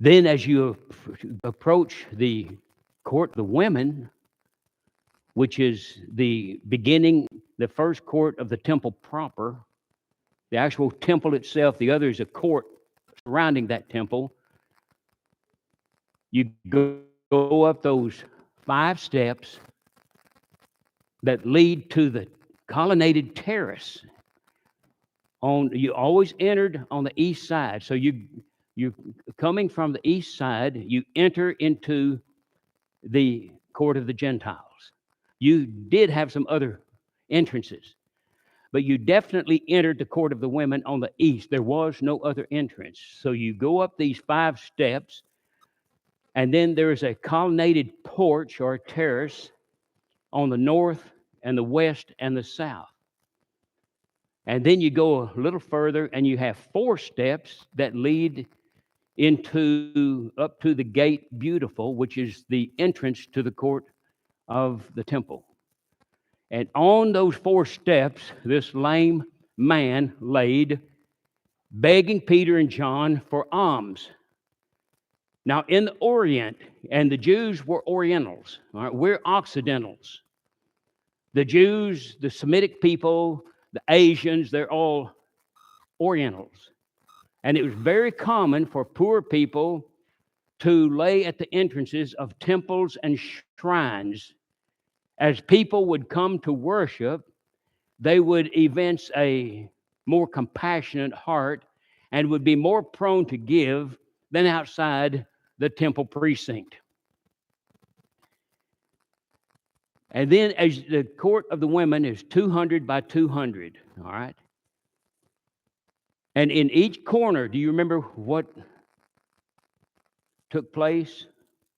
Then as you approach the court of the women, which is the beginning, the first court of the temple proper, the actual temple itself, the other is a court surrounding that temple. You go up those 5 steps that lead to the colonnaded terrace. You always entered on the east side. So you coming from the east side, you enter into the court of the Gentiles. You did have some other entrances, but you definitely entered the court of the women on the east. There was no other entrance. So you go up these 5 steps, and then there is a colonnaded porch or terrace on the north and the west and the south. And then you go a little further, and you have 4 steps that lead up to the gate beautiful, which is the entrance to the court of the temple. And on those 4 steps, this lame man laid, begging Peter and John for alms. Now, in the Orient, and the Jews were Orientals, all right, we're Occidentals. The Jews, the Semitic people, the Asians, they're all Orientals. And it was very common for poor people to lay at the entrances of temples and shrines. As people would come to worship, they would evince a more compassionate heart and would be more prone to give than outside the temple precinct. And then as the court of the women is 200 by 200, all right? And in each corner, do you remember what took place?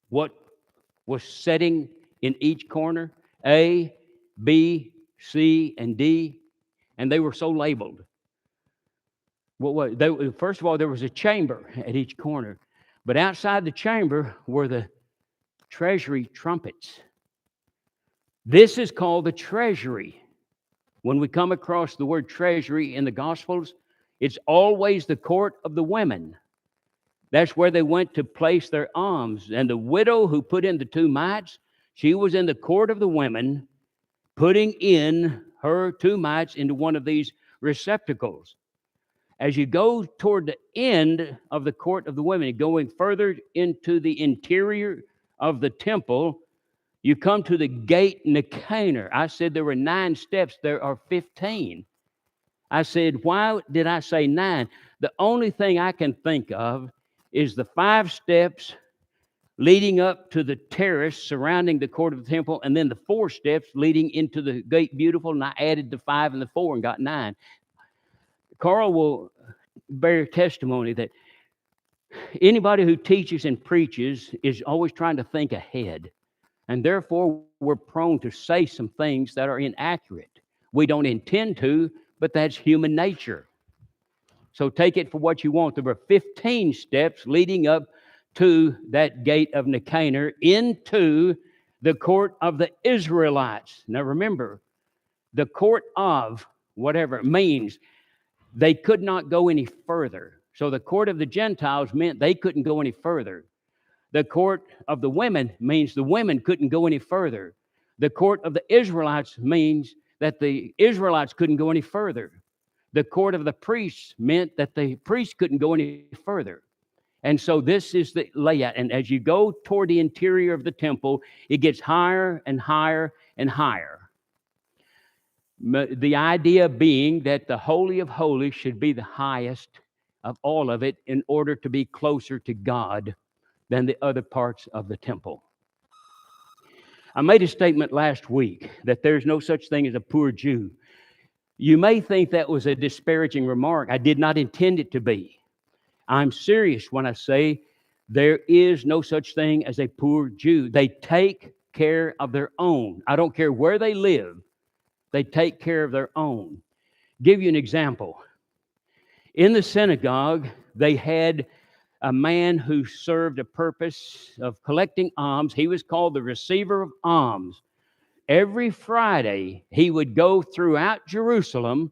What was setting in each corner? A, B, C, and D. And they were so labeled. First of all, there was a chamber at each corner. But outside the chamber were the treasury trumpets. This is called the treasury. When we come across the word treasury in the Gospels, it's always the court of the women. That's where they went to place their alms. And the widow who put in the 2 mites, she was in the court of the women, putting in her 2 mites into one of these receptacles. As you go toward the end of the court of the women, going further into the interior of the temple, you come to the gate Nicanor. I said there were 9 steps. There are 15. I said, why did I say 9? The only thing I can think of is the 5 steps leading up to the terrace surrounding the court of the temple, and then the 4 steps leading into the gate beautiful, and I added the 5 and the 4 and got 9. Carl will bear testimony that anybody who teaches and preaches is always trying to think ahead. And therefore, we're prone to say some things that are inaccurate. We don't intend to, but that's human nature. So take it for what you want. There were 15 steps leading up to that gate of Nicanor into the court of the Israelites. Now remember, the court of whatever means they could not go any further. So the court of the Gentiles meant they couldn't go any further. The court of the women means the women couldn't go any further. The court of the Israelites means that the Israelites couldn't go any further. The court of the priests meant that the priests couldn't go any further. And so this is the layout. And as you go toward the interior of the temple, it gets higher and higher and higher. The idea being that the Holy of Holies should be the highest of all of it in order to be closer to God than the other parts of the temple. I made a statement last week that there's no such thing as a poor Jew. You may think that was a disparaging remark. I did not intend it to be. I'm serious when I say there is no such thing as a poor Jew. They take care of their own. I don't care where they live. They take care of their own. Give you an example. In the synagogue, they had a man who served a purpose of collecting alms. He was called the receiver of alms. Every Friday, he would go throughout Jerusalem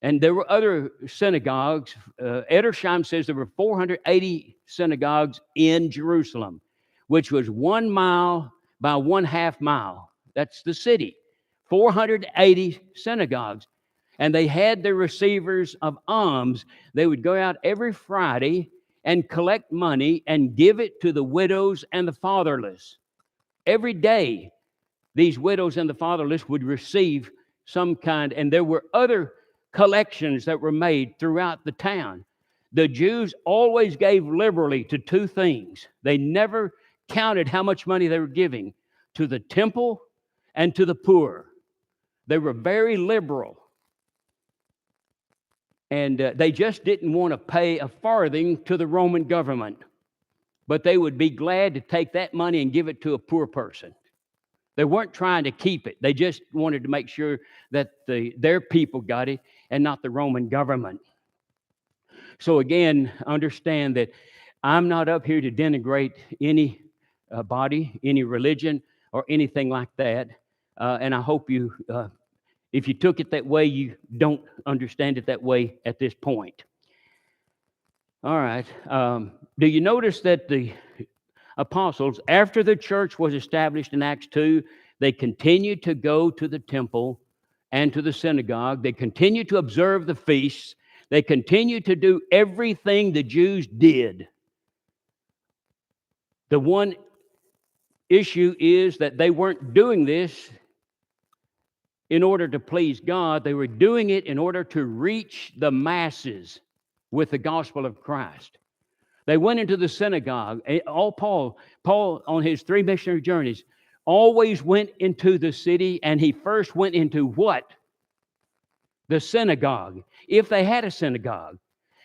And there were other synagogues. Edersheim says there were 480 synagogues in Jerusalem, which was 1 mile by 1/2 mile. That's the city. 480 synagogues. And they had their receivers of alms. They would go out every Friday and collect money and give it to the widows and the fatherless. Every day, these widows and the fatherless would receive some kind, and there were other collections that were made throughout the town. The Jews always gave liberally to two things. They never counted how much money they were giving to the temple and to the poor. They were very liberal. And they just didn't want to pay a farthing to the Roman government. But they would be glad to take that money and give it to a poor person. They weren't trying to keep it. They just wanted to make sure that their people got it and not the Roman government. So again, understand that I'm not up here to denigrate any body, any religion, or anything like that. And I hope you, if you took it that way, you don't understand it that way at this point. All right. Do you notice that the apostles, after the church was established in Acts 2, they continued to go to the temple and to the synagogue. They continued to observe the feasts. They continued to do everything the Jews did. The one issue is that they weren't doing this in order to please God. They were doing it in order to reach the masses with the gospel of Christ. They went into the synagogue. Paul on his 3 missionary journeys always went into the city, and he first went into what? The synagogue, if they had a synagogue.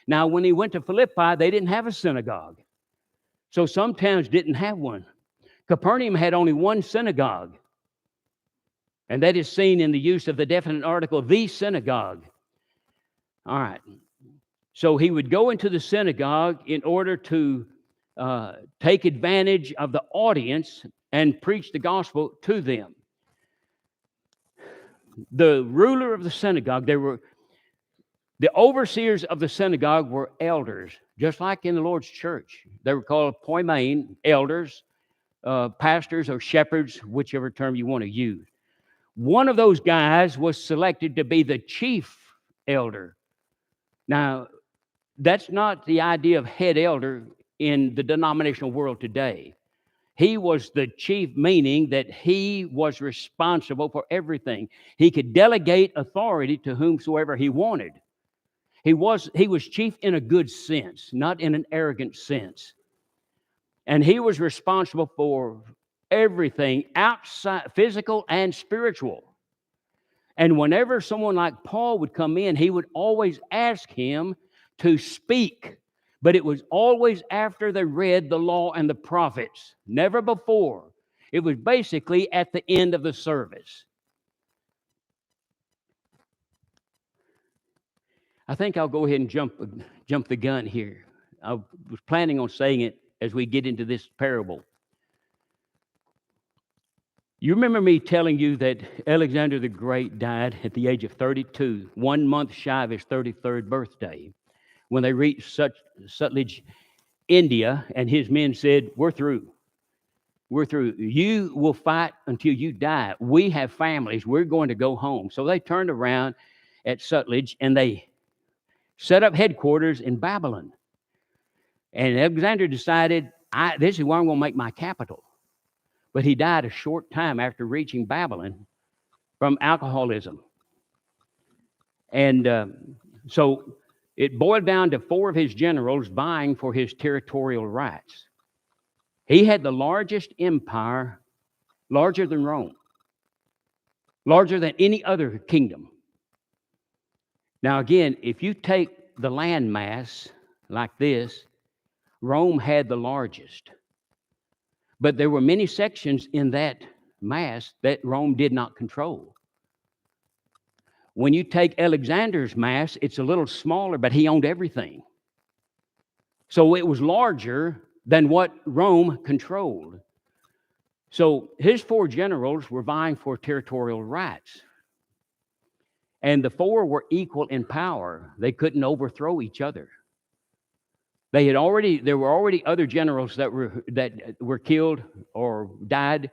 Now, when he went to Philippi, they didn't have a synagogue. So some towns didn't have one. Capernaum had only one synagogue, and that is seen in the use of the definite article, the synagogue. All right. So he would go into the synagogue in order to take advantage of the audience and preach the gospel to them. The ruler of the synagogue, the overseers of the synagogue were elders, just like in the Lord's church. They were called poimen, elders, pastors or shepherds, whichever term you want to use. One of those guys was selected to be the chief elder. Now, that's not the idea of head elder in the denominational world today. He was the chief, meaning that he was responsible for everything. He could delegate authority to whomsoever he wanted. He was chief in a good sense, not in an arrogant sense. And he was responsible for everything outside, physical and spiritual. And whenever someone like Paul would come in, he would always ask him to speak. But it was always after they read the law and the prophets, never before. It was basically at the end of the service. I think I'll go ahead and jump the gun here. I was planning on saying it as we get into this parable. You remember me telling you that Alexander the Great died at the age of 32, 1 month shy of his 33rd birthday, when they reached Sutlej, India, and his men said, "We're through. We're through. You will fight until you die. We have families. We're going to go home." So they turned around at Sutlej and they set up headquarters in Babylon. And Alexander decided, this is where I'm going to make my capital. But he died a short time after reaching Babylon from alcoholism. And so it boiled down to 4 of his generals vying for his territorial rights. He had the largest empire, larger than Rome, larger than any other kingdom. Now again, if you take the land mass like this, Rome had the largest. But there were many sections in that mass that Rome did not control. When you take Alexander's mass, it's a little smaller, but he owned everything. So it was larger than what Rome controlled. So his 4 generals were vying for territorial rights. And the four were equal in power. They couldn't overthrow each other. There were already other generals that were killed or died.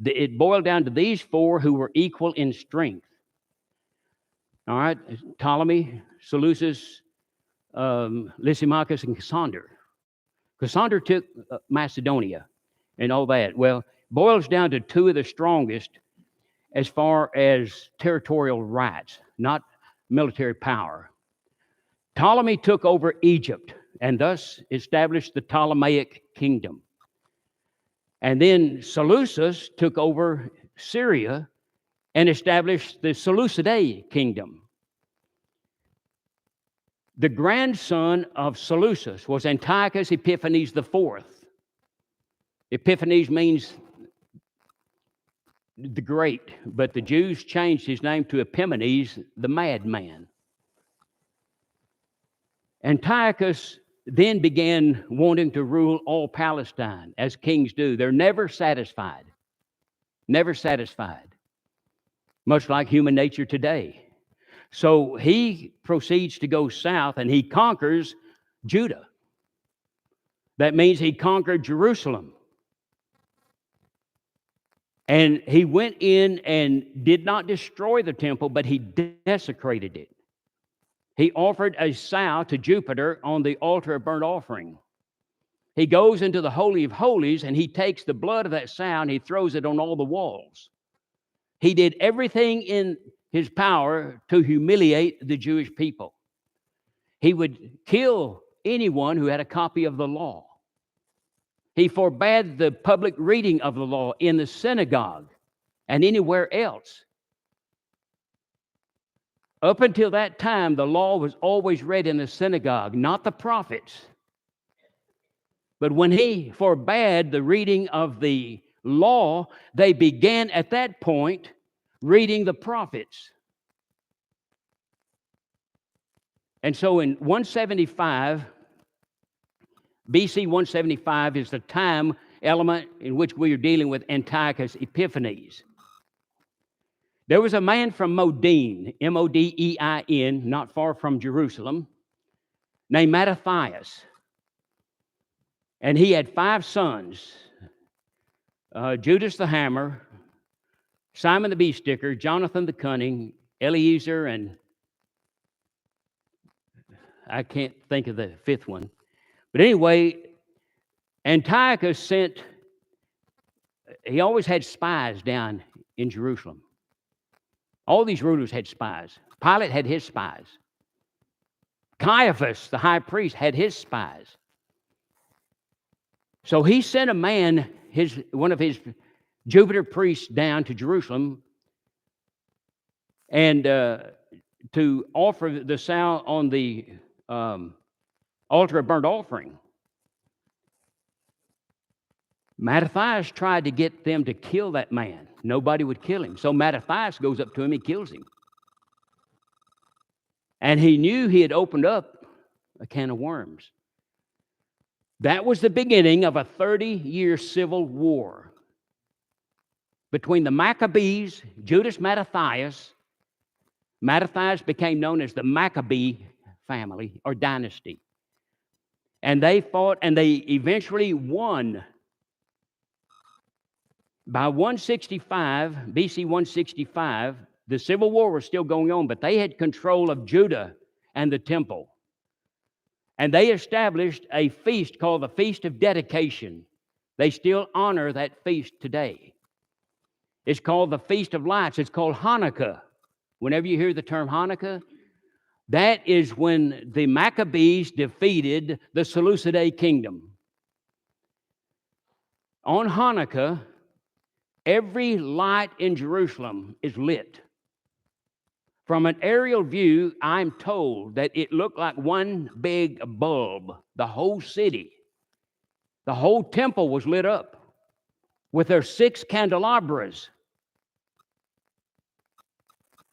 It boiled down to these four who were equal in strength. All right, Ptolemy, Seleucus, Lysimachus, and Cassander. Cassander took Macedonia and all that. Well, boils down to two of the strongest as far as territorial rights, not military power. Ptolemy took over Egypt and thus established the Ptolemaic kingdom. And then Seleucus took over Syria and established the Seleucidae kingdom. The grandson of Seleucus was Antiochus Epiphanes IV. Epiphanes means the great, but the Jews changed his name to Epimanes, the madman. Antiochus then began wanting to rule all Palestine, as kings do. They're never satisfied. Never satisfied. Much like human nature today. So he proceeds to go south and he conquers Judah. That means he conquered Jerusalem. And he went in and did not destroy the temple, but he desecrated it. He offered a sow to Jupiter on the altar of burnt offering. He goes into the Holy of Holies and he takes the blood of that sow and he throws it on all the walls. He did everything in his power to humiliate the Jewish people. He would kill anyone who had a copy of the law. He forbade the public reading of the law in the synagogue and anywhere else. Up until that time, the law was always read in the synagogue, not the prophets. But when he forbade the reading of the law, they began at that point reading the prophets. And so in 175, BC 175 is the time element in which we are dealing with Antiochus Epiphanes. There was a man from Modin, Modein, not far from Jerusalem, named Mattathias. And he had 5 sons, Judas the Hammer, Simon the Bee Sticker, Jonathan the Cunning, Eliezer, and I can't think of the 5th one. But anyway, Antiochus he always had spies down in Jerusalem. All these rulers had spies. Pilate had his spies. Caiaphas, the high priest, had his spies. So he sent a man, one of his Jupiter priests, down to Jerusalem and to offer the sow on the altar of burnt offering. Mattathias tried to get them to kill that man. Nobody would kill him. So Mattathias goes up to him and kills him. And he knew he had opened up a can of worms. That was the beginning of a 30-year civil war between the Maccabees, Judas Mattathias. Mattathias became known as the Maccabee family or dynasty. And they fought and they eventually won. By 165, BC 165, the civil war was still going on, but they had control of Judah and the temple. And they established a feast called the Feast of Dedication. They still honor that feast today. It's called the Feast of Lights. It's called Hanukkah. Whenever you hear the term Hanukkah, that is when the Maccabees defeated the Seleucidae kingdom. On Hanukkah, every light in Jerusalem is lit. From an aerial view, I'm told that it looked like one big bulb. The whole city, the whole temple was lit up with their 6 candelabras.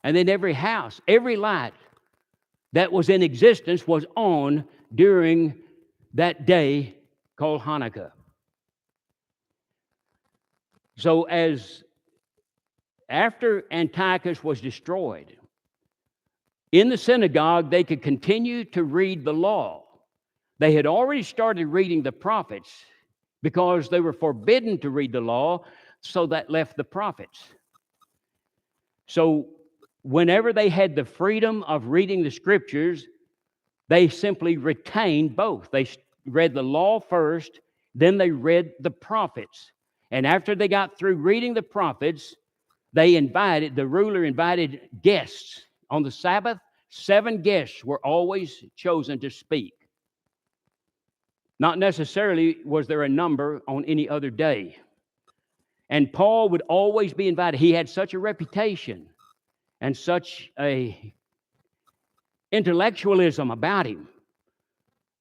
And then every house, every light that was in existence was on during that day called Hanukkah. So after Antiochus was destroyed, in the synagogue, they could continue to read the law. They had already started reading the prophets because they were forbidden to read the law, so that left the prophets. So whenever they had the freedom of reading the scriptures, they simply retained both. They read the law first, then they read the prophets. And after they got through reading the prophets, the ruler invited guests. On the Sabbath, 7 guests were always chosen to speak. Not necessarily was there a number on any other day. And Paul would always be invited. He had such a reputation and such a intellectualism about him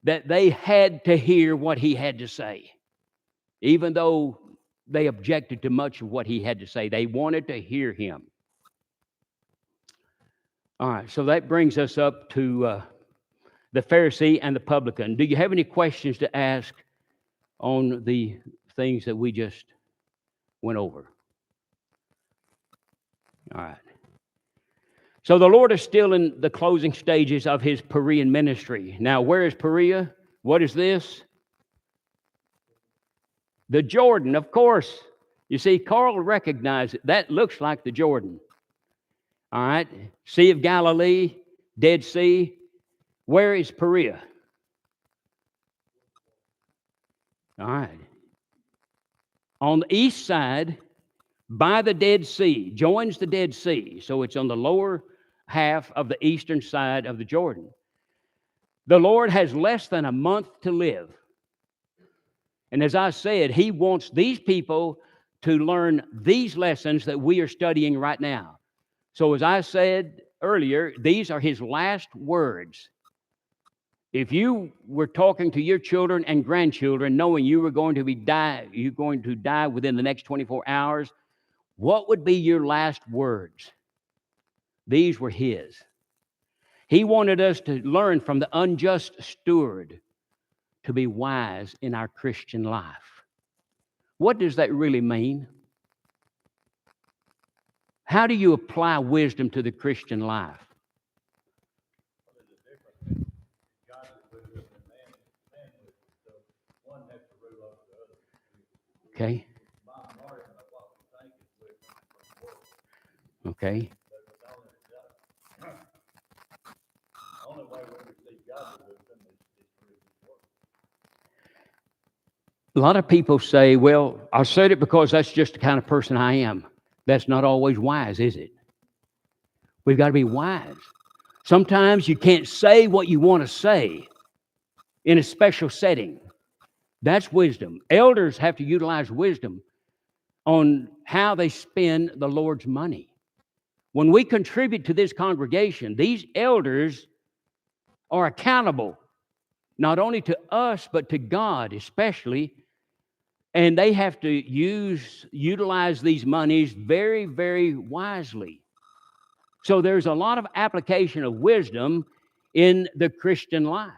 that they had to hear what he had to say. Even though they objected to much of what he had to say, they wanted to hear him. All right, so that brings us up to the Pharisee and the Publican. Do you have any questions to ask on the things that we just went over? All right. So the Lord is still in the closing stages of his Perean ministry. Now, where is Perea? What is this? The Jordan, of course. You see, Carl recognized it. That looks like the Jordan. All right. Sea of Galilee, Dead Sea. Where is Perea? All right. On the east side, by the Dead Sea, joins the Dead Sea. So it's on the lower half of the eastern side of the Jordan. The Lord has less than a month to live. And as I said, he wants these people to learn these lessons that we are studying right now. So as I said earlier, these are his last words. If you were talking to your children and grandchildren, knowing you were going to die within the next 24 hours, what would be your last words? These were his. He wanted us to learn from the unjust steward to be wise in our Christian life. What does that really mean? How do you apply wisdom to the Christian life? Okay. Okay. A lot of people say, well, I said it because that's just the kind of person I am. That's not always wise, is it? We've got to be wise. Sometimes you can't say what you want to say in a special setting. That's wisdom. Elders have to utilize wisdom on how they spend the Lord's money. When we contribute to this congregation, these elders are accountable, not only to us, but to God especially. And they have to utilize these monies very, very wisely. So there's a lot of application of wisdom in the Christian life.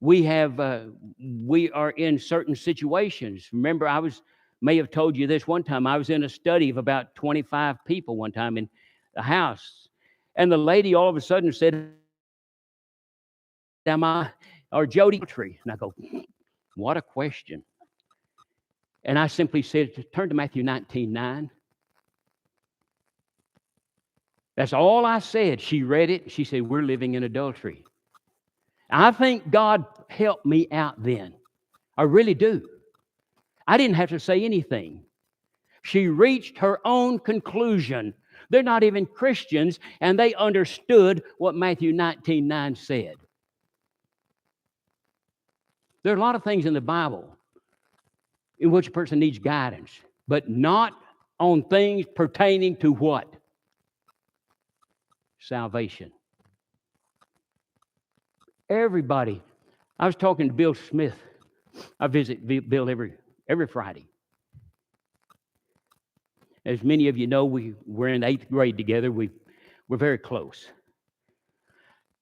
We are in certain situations. Remember, may have told you this one time. I was in a study of about 25 people one time in the house. And the lady all of a sudden said, or Jody, and I go, what a question. And I simply said, turn to Matthew 19:9. That's all I said. She read it. She said, we're living in adultery. I think God helped me out then. I really do. I didn't have to say anything. She reached her own conclusion. They're not even Christians, and they understood what Matthew 19:9 said. There are a lot of things in the Bible in which a person needs guidance, but not on things pertaining to what? Salvation. Everybody. I was talking to Bill Smith. I visit Bill every Friday. As many of you know, we're in 8th grade together. We're very close.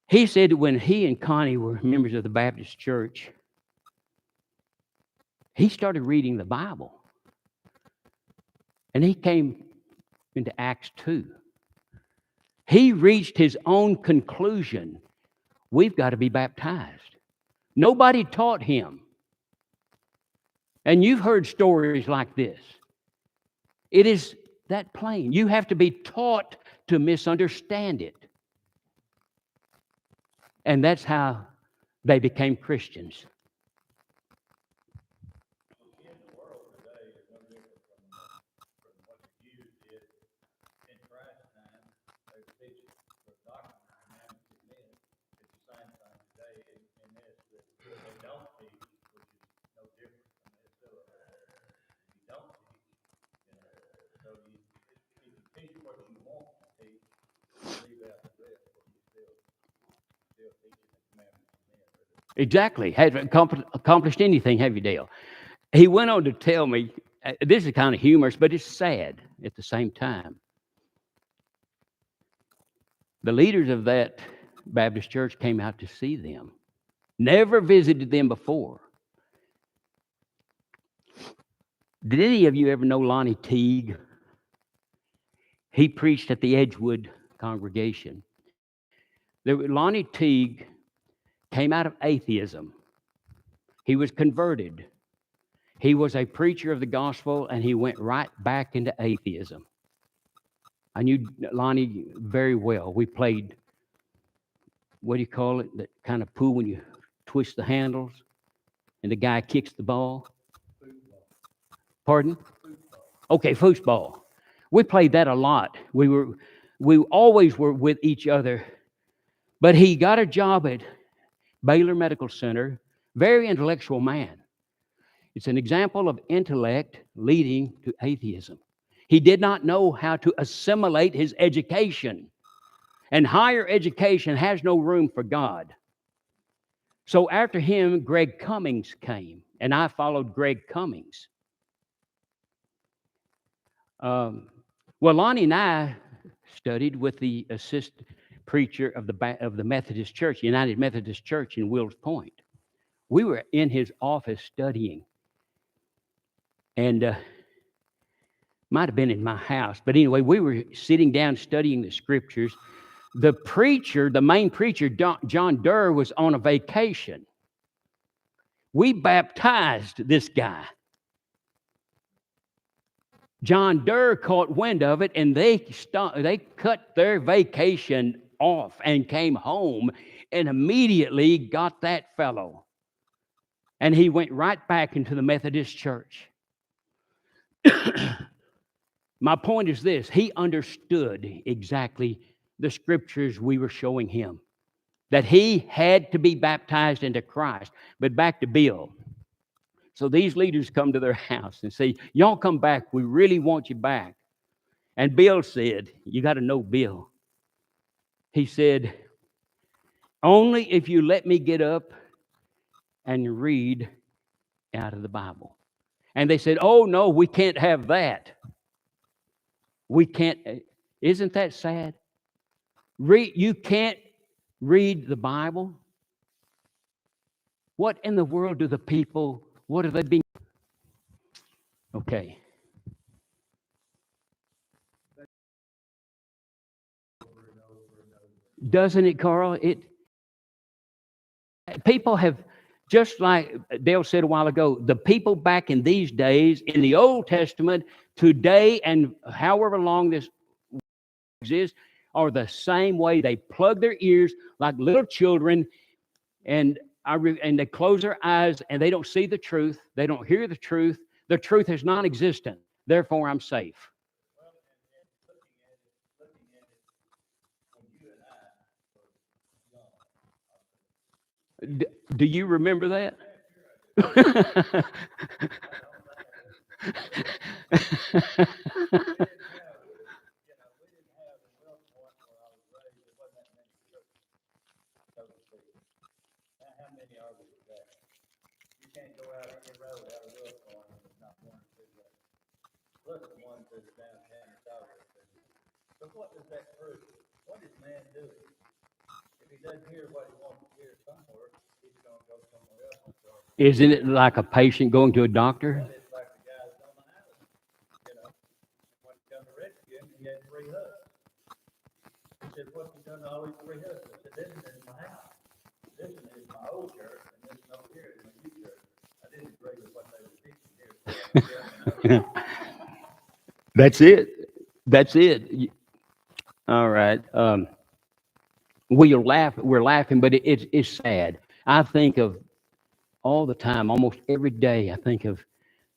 He said that when he and Connie were members of the Baptist church, he started reading the Bible. And he came into Acts 2. He reached his own conclusion. We've got to be baptized. Nobody taught him. And you've heard stories like this. It is that plain. You have to be taught to misunderstand it. And that's how they became Christians. Exactly. Hadn't accomplished anything, have you, Dale? He went on to tell me, this is kind of humorous, but it's sad at the same time. The leaders of that Baptist church came out to see them. Never visited them before. Did any of you ever know Lonnie Teague? He preached at the Edgewood congregation. Lonnie Teague came out of atheism. He was converted. He was a preacher of the gospel, and he went right back into atheism. I knew Lonnie very well. We played, what do you call it, that kind of pool when you twist the handles and the guy kicks the ball? Football. Pardon? Football. Okay, football. We played that a lot. We always were with each other. But he got a job at Baylor Medical Center, very intellectual man. It's an example of intellect leading to atheism. He did not know how to assimilate his education. And higher education has no room for God. So after him, Greg Cummings came, and I followed Greg Cummings. Well, Lonnie and I studied with the assistant preacher of the Methodist Church, United Methodist Church in Wills Point. We were in his office studying. And might have been in my house. But anyway, we were sitting down studying the scriptures. The preacher, the main preacher, John Durr, was on a vacation. We baptized this guy. John Durr caught wind of it, and they cut their vacation off and came home and immediately got that fellow. And he went right back into the Methodist Church. My point is this: he understood exactly the scriptures we were showing him, that he had to be baptized into Christ. But back to Bill. So these leaders come to their house and say, y'all come back. We really want you back. And Bill said, you got to know Bill. He said, only if you let me get up and read out of the Bible. And they said, oh, no, we can't have that. We can't. Isn't that sad? You can't read the Bible? What in the world do the people, what are they being? Okay. Doesn't it, Carl? People have, just like Dale said a while ago, the people back in these days, in the Old Testament, today, and however long this exists, are the same way. They plug their ears like little children, and they close their eyes, and they don't see the truth. They don't hear the truth. The truth is non-existent. Therefore, I'm safe. Do you remember that? So what does that prove? What is man doing? If he doesn't hear what he wants to hear somewhere, he's going to go somewhere else. Isn't it like a patient going to a doctor? Well, it's like the guy that's on the island. When he come to rescue him, he had 3 hooks. He said, what's he done to all these three husbands? I said, this one is my house. This one is my old church, and this one over here is my new church. I didn't agree with what they were teaching here. So I That's it. That's it. All right. We're laughing, but it's sad. I think of all the time, almost every day, I think of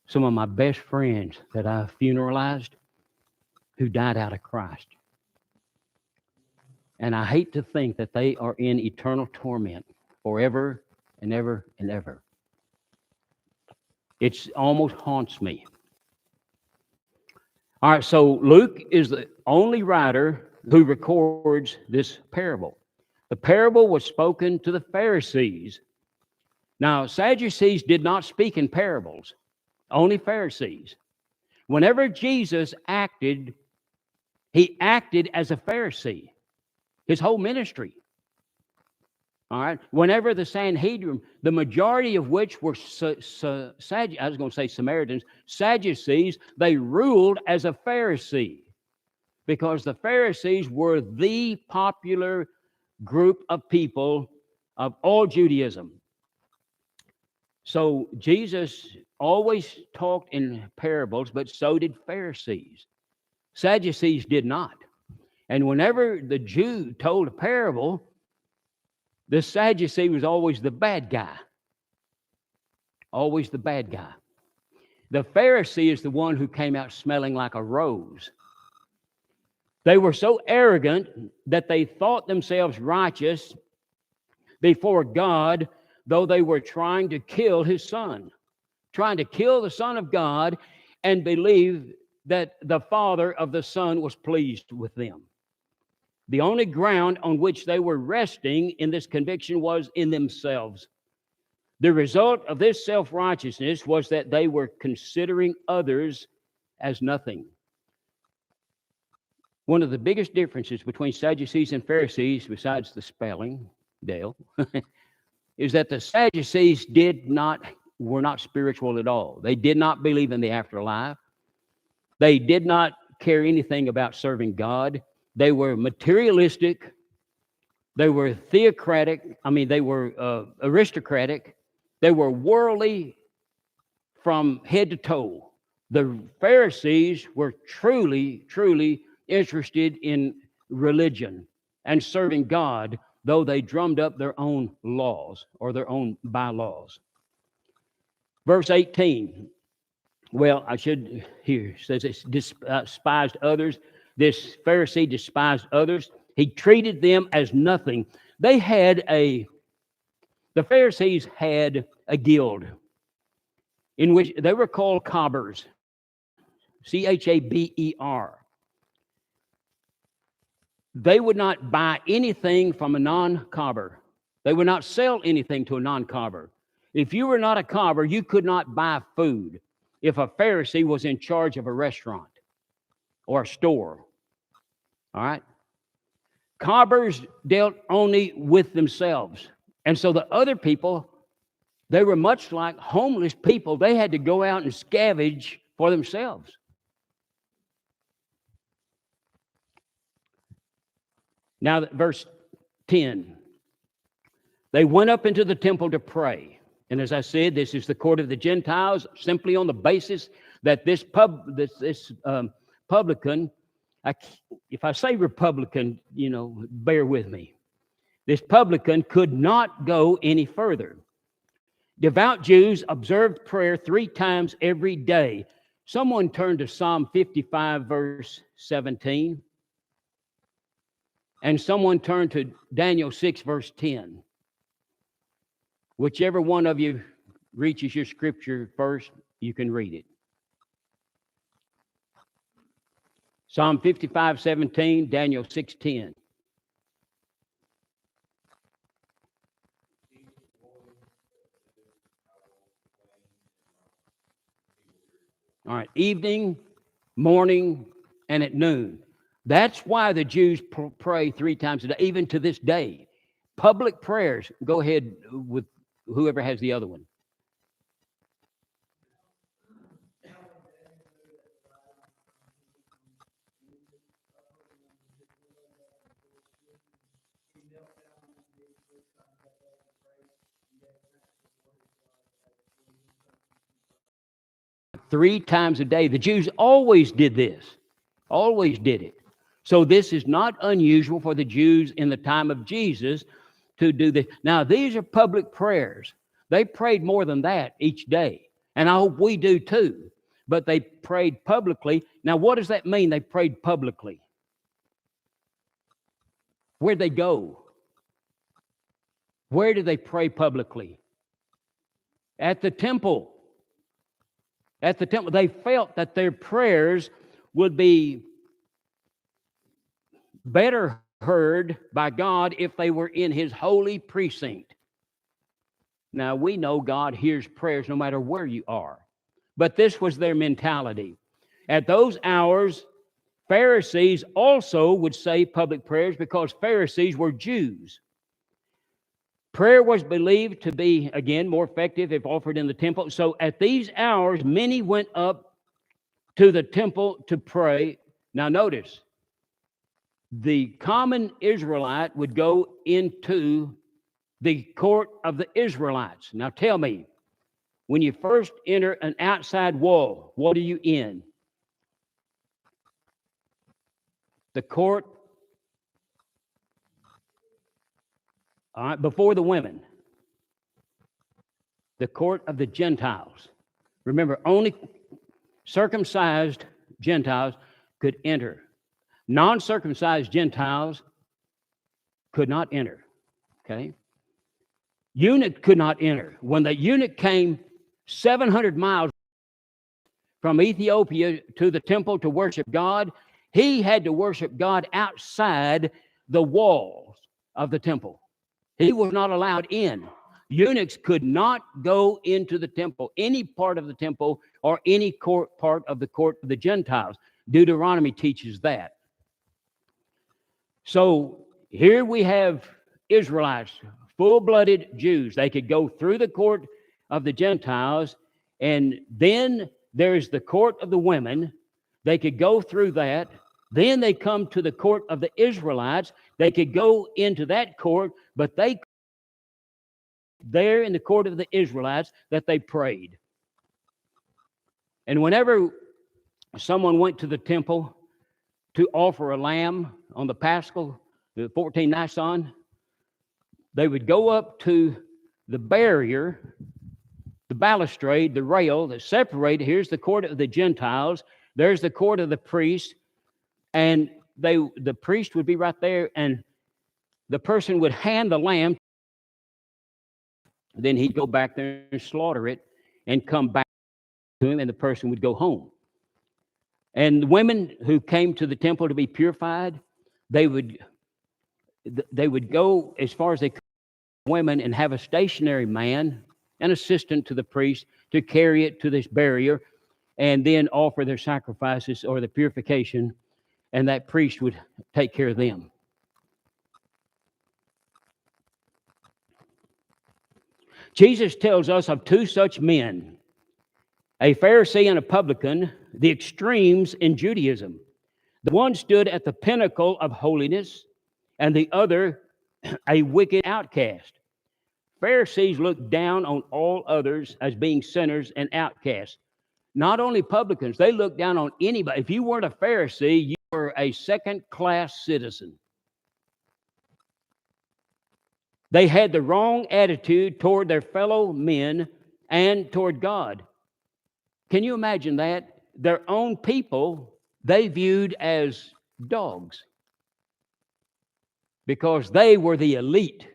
some of my best friends that I funeralized who died out of Christ. And I hate to think that they are in eternal torment forever and ever and ever. It almost haunts me. All right, so Luke is the only writer who records this parable. The parable was spoken to the Pharisees. Now, Sadducees did not speak in parables, only Pharisees. Whenever Jesus acted, he acted as a Pharisee, his whole ministry. All right. Whenever the Sanhedrin, the majority of which were Samaritans, Sadducees, they ruled as a Pharisee because the Pharisees were the popular group of people of all Judaism. So Jesus always talked in parables, but so did Pharisees. Sadducees did not. And whenever the Jew told a parable, the Sadducee was always the bad guy. Always the bad guy. The Pharisee is the one who came out smelling like a rose. They were so arrogant that they thought themselves righteous before God, though they were trying to kill his son, trying to kill the Son of God and believe that the Father of the Son was pleased with them. The only ground on which they were resting in this conviction was in themselves. The result of this self-righteousness was that they were considering others as nothing. One of the biggest differences between Sadducees and Pharisees, besides the spelling, Dale, is that the Sadducees were not spiritual at all. They did not believe in the afterlife. They did not care anything about serving God. They were materialistic. They were theocratic. They were aristocratic. They were worldly from head to toe. The Pharisees were truly, truly interested in religion and serving God, though they drummed up their own laws or their own bylaws. Verse 18. Well, I should here says it despised others. This Pharisee despised others. He treated them as nothing. The Pharisees had a guild in which they were called cobbers, Chaber. They would not buy anything from a non-cobber. They would not sell anything to a non-cobber. If you were not a cobber, you could not buy food if a Pharisee was in charge of a restaurant or a store. All right? Cobbers dealt only with themselves. And so the other people, they were much like homeless people. They had to go out and scavenge for themselves. Now, verse 10. They went up into the temple to pray. And as I said, this is the court of the Gentiles, simply on the basis that this publican, if I say Republican, bear with me. This publican could not go any further. Devout Jews observed prayer 3 times every day. Someone turn to Psalm 55, verse 17. And someone turn to Daniel 6, verse 10. Whichever one of you reaches your scripture first, you can read it. Psalm 55, 17, Daniel 6, 10. All right, evening, morning, and at noon. That's why the Jews pray 3 times a day, even to this day. Public prayers. Go ahead with whoever has the other one. 3 times a day. The Jews always did this, always did it. So this is not unusual for the Jews in the time of Jesus to do this. Now, these are public prayers. They prayed more than that each day. And I hope we do too. But they prayed publicly. Now, what does that mean, they prayed publicly? Where'd they go? Where did they pray publicly? At the temple. At the temple. They felt that their prayers would be better heard by God if they were in His holy precinct. Now, we know God hears prayers no matter where you are. But this was their mentality. At those hours, Pharisees also would say public prayers because Pharisees were Jews. Prayer was believed to be, again, more effective if offered in the temple. So at these hours, many went up to the temple to pray. Now notice, the common Israelite would go into the court of the Israelites. Now tell me, when you first enter an outside wall, what are you in? The court, all right, before the women. The court of the Gentiles. Remember, only circumcised Gentiles could enter. Non-circumcised Gentiles could not enter. Okay? Eunuch could not enter. When the eunuch came 700 miles from Ethiopia to the temple to worship God, he had to worship God outside the walls of the temple. He was not allowed in. Eunuchs could not go into the temple, any part of the temple, or any part of the court of the Gentiles. Deuteronomy teaches that. So here we have Israelites, full-blooded Jews. They could go through the court of the Gentiles, and then there's the court of the women. They could go through that. Then they come to the court of the Israelites. They could go into that court, but they there in the court of the Israelites that they prayed. And whenever someone went to the temple to offer a lamb on the Paschal, the 14 Nisan, they would go up to the barrier, the balustrade, the rail that separated. Here's the court of the Gentiles. There's the court of the priests. And the priest would be right there, and the person would hand the lamb. Then he'd go back there and slaughter it and come back to him, and the person would go home. And the women who came to the temple to be purified, they would go as far as they could, women, and have a stationary man, an assistant to the priest, to carry it to this barrier and then offer their sacrifices or the purification, and that priest would take care of them. Jesus tells us of 2 such men, a Pharisee and a publican, the extremes in Judaism. The one stood at the pinnacle of holiness, and the other a wicked outcast. Pharisees looked down on all others as being sinners and outcasts. Not only publicans, they looked down on anybody. If you weren't a Pharisee, you were a second-class citizen. They had the wrong attitude toward their fellow men and toward God. Can you imagine that? Their own people, they viewed as dogs because they were the elite.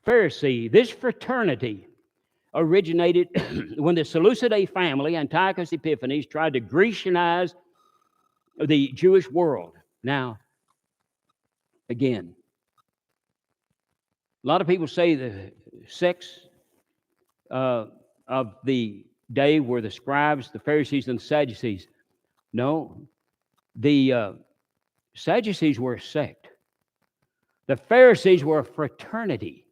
Pharisee, this fraternity originated when the Seleucidae family, Antiochus Epiphanes, tried to Grecianize the Jewish world. Now, again, a lot of people say the sects of the day were the scribes, the Pharisees, and the Sadducees. No, the Sadducees were a sect. The Pharisees were a fraternity.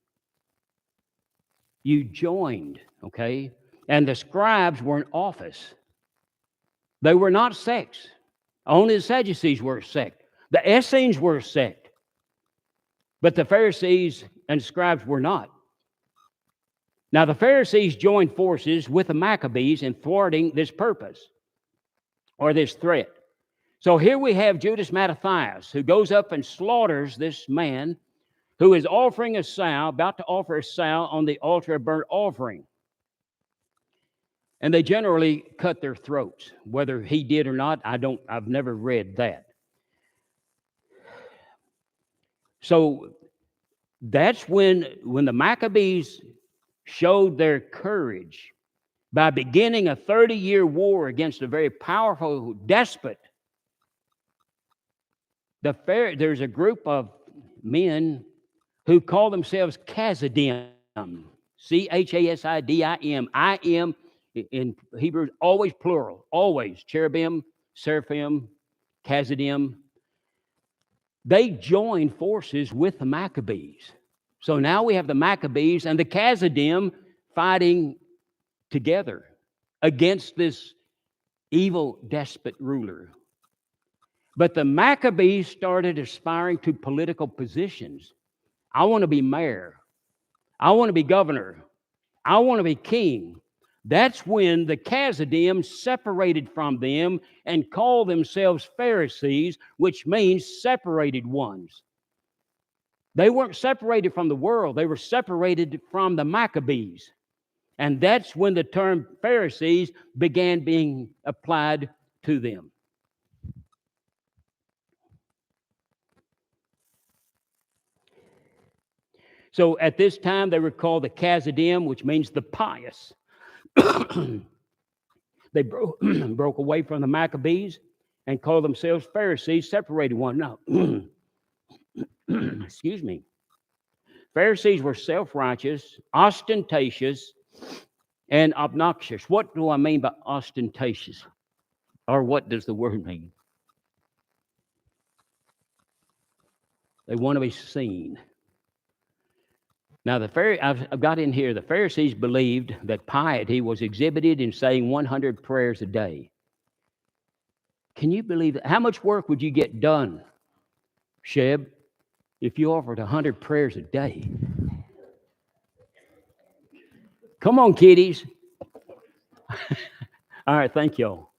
You joined, okay? And the scribes were an office. They were not sects. Only the Sadducees were a sect. The Essenes were a sect. But the Pharisees and scribes were not. Now, the Pharisees joined forces with the Maccabees in thwarting this purpose or this threat. So here we have Judas Mattathias, who goes up and slaughters this man who is offering a sow, about to offer a sow on the altar of burnt offering. And they generally cut their throats. Whether he did or not, I've never read that. So that's when the Maccabees showed their courage by beginning a 30-year war against a very powerful despot. There's a group of men who call themselves Chassidim, Chassidim. I am in Hebrew always plural, always cherubim, seraphim, Chassidim. They joined forces with the Maccabees. So now we have the Maccabees and the Chassidim fighting together against this evil despot ruler. But the Maccabees started aspiring to political positions. I want to be mayor. I want to be governor. I want to be king. That's when the Chassidim separated from them and called themselves Pharisees, which means separated ones. They weren't separated from the world. They were separated from the Maccabees. And that's when the term Pharisees began being applied to them. So at this time, they were called the Chassidim, which means the pious. They broke away from the Maccabees and called themselves Pharisees, separated one another. Excuse me. Pharisees were self-righteous, ostentatious, and obnoxious. What do I mean by ostentatious? Or what does the word mean? They want to be seen. Now, I've got in here, the Pharisees believed that piety was exhibited in saying 100 prayers a day. Can you believe that? How much work would you get done, Sheb, if you offered 100 prayers a day? Come on, kiddies. All right, thank y'all.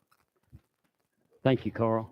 Thank you, Carl.